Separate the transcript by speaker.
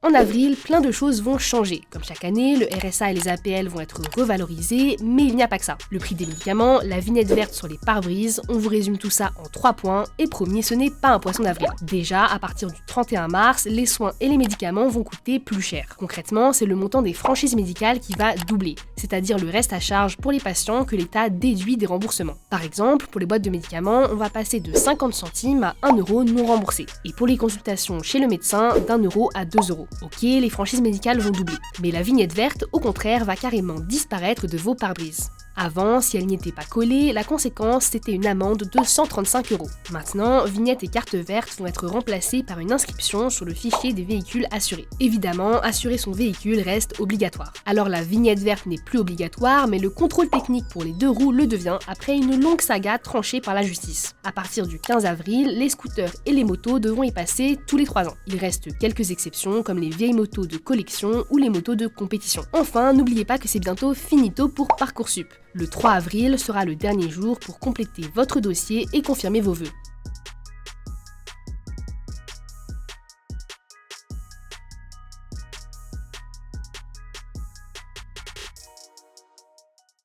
Speaker 1: En avril, plein de choses vont changer. Comme chaque année, le RSA et les APL vont être revalorisés, mais il n'y a pas que ça. Le prix des médicaments, la vignette verte sur les pare-brises, on vous résume tout ça en 3 points, et promis, ce n'est pas un poisson d'avril. Déjà, à partir du 31 mars, les soins et les médicaments vont coûter plus cher. Concrètement, c'est le montant des franchises médicales qui va doubler, c'est-à-dire le reste à charge pour les patients que l'État déduit des remboursements. Par exemple, pour les boîtes de médicaments, on va passer de 50 centimes à 1 euro non remboursé. Et pour les consultations chez le médecin, d'1 euro à 2 euros. Ok, les franchises médicales vont doubler, mais la vignette verte, au contraire, va carrément disparaître de vos pare-brises. Avant, si elle n'y était pas collée, la conséquence c'était une amende de 135 euros. Maintenant, vignettes et cartes vertes vont être remplacées par une inscription sur le fichier des véhicules assurés. Évidemment, assurer son véhicule reste obligatoire. Alors la vignette verte n'est plus obligatoire, mais le contrôle technique pour les 2 roues le devient après une longue saga tranchée par la justice. À partir du 15 avril, les scooters et les motos devront y passer tous les 3 ans. Il reste quelques exceptions comme les vieilles motos de collection ou les motos de compétition. Enfin, n'oubliez pas que c'est bientôt finito pour Parcoursup. Le 3 avril sera le dernier jour pour compléter votre dossier et confirmer vos vœux.